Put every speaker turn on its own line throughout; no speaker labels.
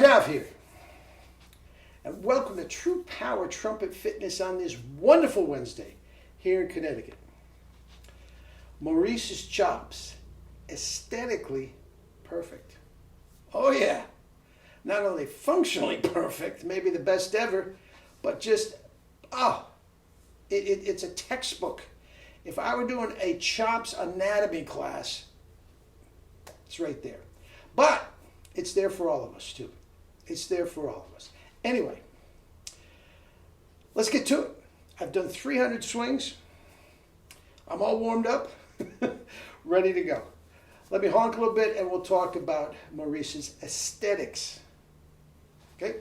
guys, Ralph here. And welcome to True Power Trumpet Fitness on this wonderful Wednesday here in Connecticut. Maurice's chops, aesthetically perfect. Oh yeah, not only functionally perfect, maybe the best ever, but just, it's a textbook. If I were doing a chops anatomy class, it's right there. But it's there for all of us too. It's there for all of us. Anyway, let's get to it. I've done 300 swings. I'm all warmed up, ready to go. Let me honk a little bit and we'll talk about Maurice's aesthetics. Okay?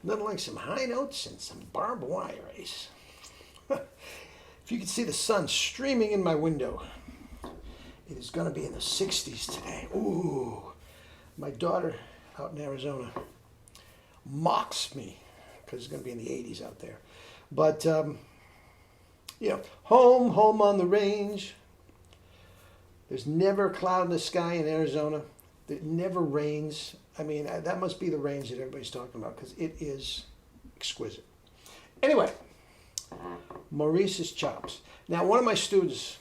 Nothing like some high notes and some barbed wire ice. If you could see the sun streaming in my window, it is going to be in the 60s today. Ooh, my daughter out in Arizona mocks me because it's going to be in the 80s out there. But, home on the range. There's never a cloud in the sky in Arizona. It never rains. I mean, that must be the range that everybody's talking about because it is exquisite. Anyway, Maurice's chops. Now, one of my students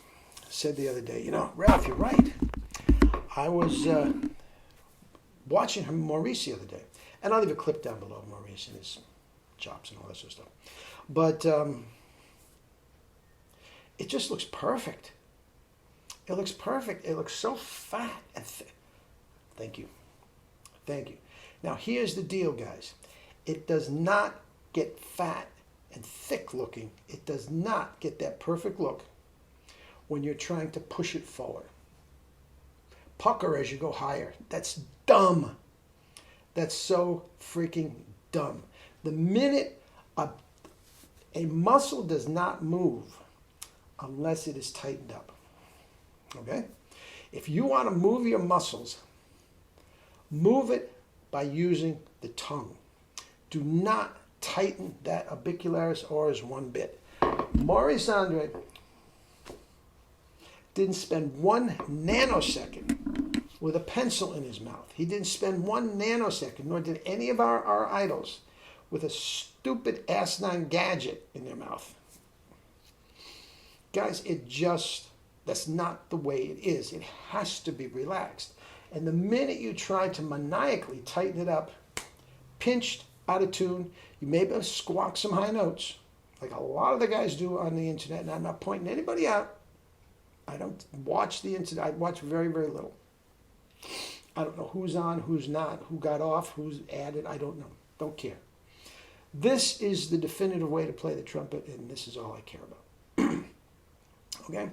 said the other day, Ralph, you're right. I was watching Maurice the other day. And I'll leave a clip down below of Maurice and his chops and all that sort of stuff. But it just looks perfect. It looks perfect. It looks so fat and thick. Thank you. Thank you. Now, here's the deal, guys. It does not get fat and thick looking. It does not get that perfect look when you're trying to push it forward. Pucker as you go higher. That's dumb. That's so freaking dumb. The minute a muscle does not move unless it is tightened up. Okay? If you want to move your muscles, move it by using the tongue. Do not tighten that orbicularis oris one bit. Maurice Andre didn't spend 1 nanosecond with a pencil in his mouth. He didn't spend 1 nanosecond, nor did any of our idols, with a stupid asinine gadget in their mouth. Guys, that's not the way it is. It has to be relaxed. And the minute you try to maniacally tighten it up, pinched, out of tune, you may be able to squawk some high notes, like a lot of the guys do on the internet. And I'm not pointing anybody out. I don't watch the internet. I watch very, very little. I don't know who's on, who's not, who got off, who's added. I don't know. Don't care. This is the definitive way to play the trumpet, and this is all I care about. Okay?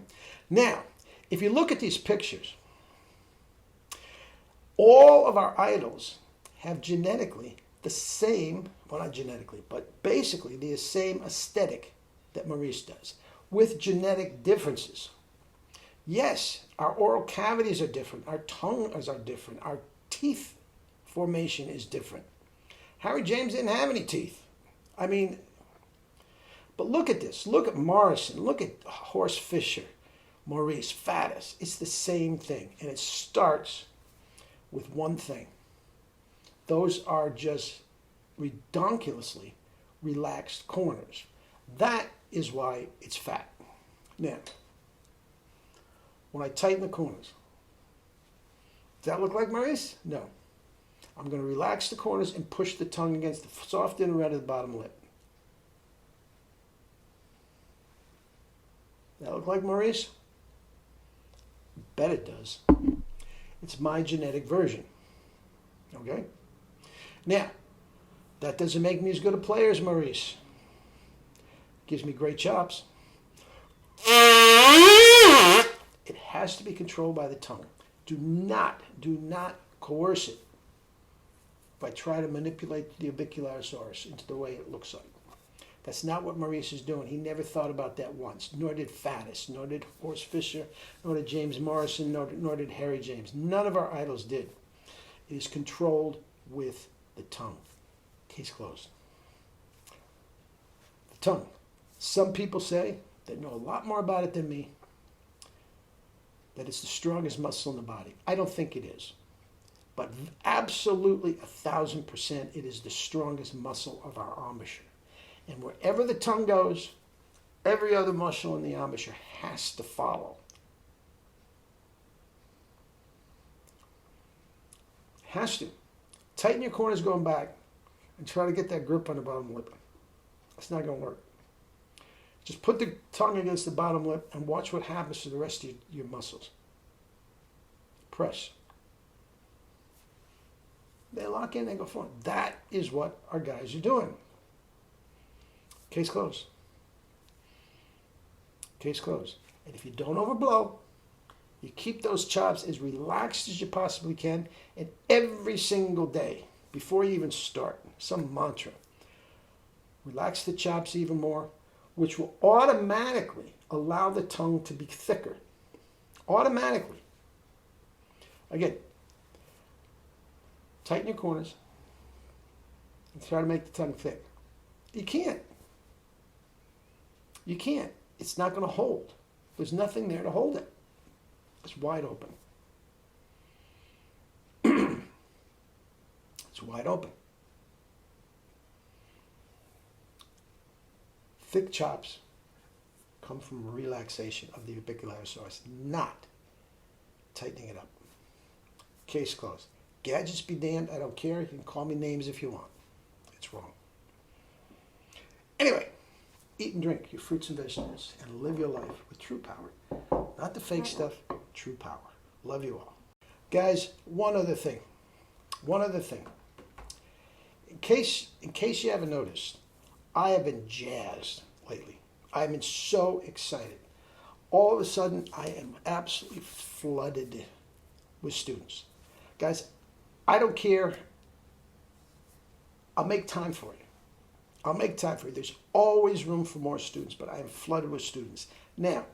Now, if you look at these pictures, all of our idols have genetically the same, well, not genetically, but basically the same aesthetic that Maurice does, with genetic differences. Yes, our oral cavities are different, our tongues are different, our teeth formation is different. Harry James didn't have any teeth. I mean, but look at this. Look at Morrison. Look at Horst Fischer, Maurice, Faddis. It's the same thing, and it starts with one thing. Those are just redonkulously relaxed corners. That is why it's fat. Now, when I tighten the corners, does that look like Maurice? No. I'm going to relax the corners and push the tongue against the soft inner red of the bottom lip. Does that look like Maurice? Bet it does. It's my genetic version. Okay? Now, that doesn't make me as good a player as Maurice. Gives me great chops. It has to be controlled by the tongue. Do not coerce it by trying to manipulate the orbicularosaurus into the way it looks like. That's not what Maurice is doing. He never thought about that once, nor did Faddis, nor did Horst Fisher, nor did James Morrison, nor did Harry James. None of our idols did. It is controlled with the tongue. Case closed. The tongue. Some people say, that know a lot more about it than me, that it's the strongest muscle in the body. I don't think it is. But absolutely 1,000% it is the strongest muscle of our embouchure. And wherever the tongue goes, every other muscle in the embouchure has to follow. Has to. Tighten your corners going back and try to get that grip on the bottom lip. It's not going to work. Just put the tongue against the bottom lip and watch what happens to the rest of your muscles. Press. They lock in, they go forward. That is what our guys are doing. Case closed. Case closed. And if you don't overblow, you keep those chops as relaxed as you possibly can, and every single day, before you even start, some mantra. Relax the chops even more, which will automatically allow the tongue to be thicker. Automatically. Again, tighten your corners and try to make the tongue thick. You can't. You can't. It's not going to hold. There's nothing there to hold it. It's wide open. It's wide open. Thick chops come from relaxation of the orbicularosaurus, not tightening it up. Case closed. Gadgets be damned. I don't care. You can call me names if you want. It's wrong. Anyway, eat and drink your fruits and vegetables and live your life with true power. Not the fake stuff, true power. Love you all. Guys, one other thing. In case you haven't noticed, I have been jazzed lately. I've been so excited. All of a sudden, I am absolutely flooded with students. Guys, I don't care. I'll make time for you. There's always room for more students, but I am flooded with students. Now,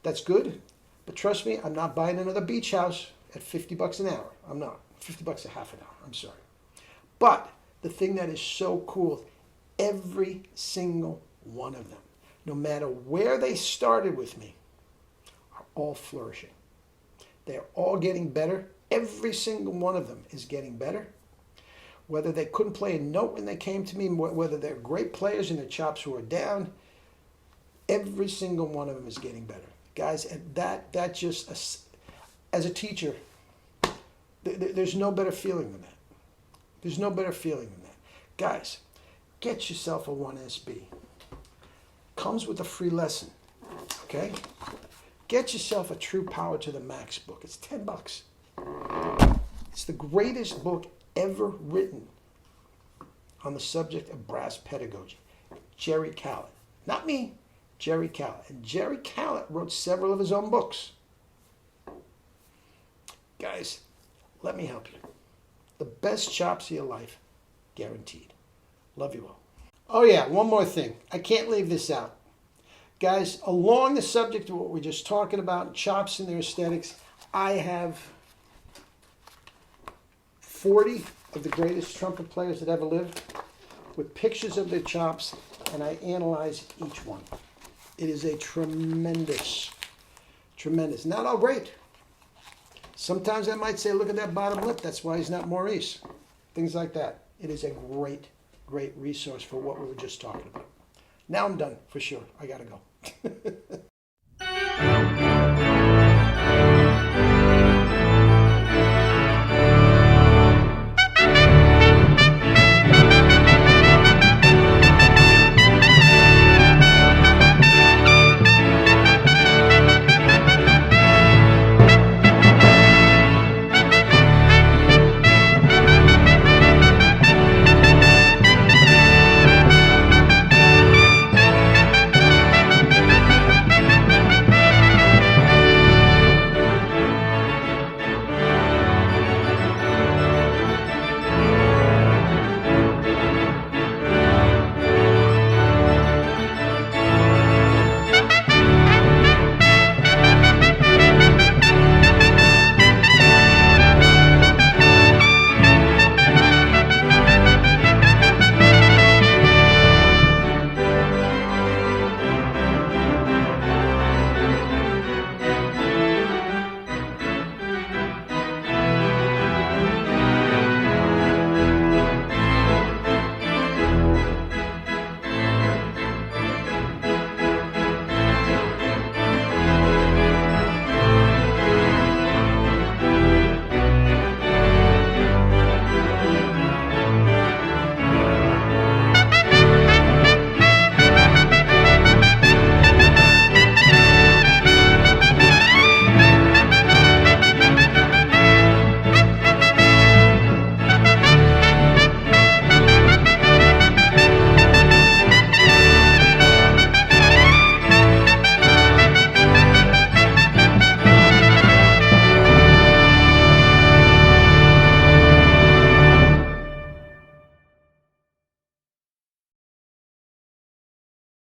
that's good, but trust me, I'm not buying another beach house at $50 an hour. I'm not. $50 a half an hour. I'm sorry. But the thing that is so cool, every single one of them, no matter where they started with me, are all flourishing. They're all getting better. Every single one of them is getting better. Whether they couldn't play a note when they came to me, whether they're great players and their chops were down, every single one of them is getting better. Guys, and that just, as a teacher, there's no better feeling than that. There's no better feeling than that. Guys, get yourself a 1SB. Comes with a free lesson, okay? Get yourself a True Power to the Max book. It's $10. It's the greatest book ever written on the subject of brass pedagogy. Jerry Callett. Not me, Jerry Callett. And Jerry Callett wrote several of his own books. Guys, let me help you. The best chops of your life, guaranteed. Love you all. Oh yeah, one more thing. I can't leave this out. Guys, along the subject of what we're just talking about, chops and their aesthetics, I have 40 of the greatest trumpet players that ever lived with pictures of their chops, and I analyze each one. It is a tremendous, not all great. Sometimes I might say, look at that bottom lip, that's why he's not Maurice. Things like that. It is a great resource for what we were just talking about. Now I'm done, for sure. I gotta go.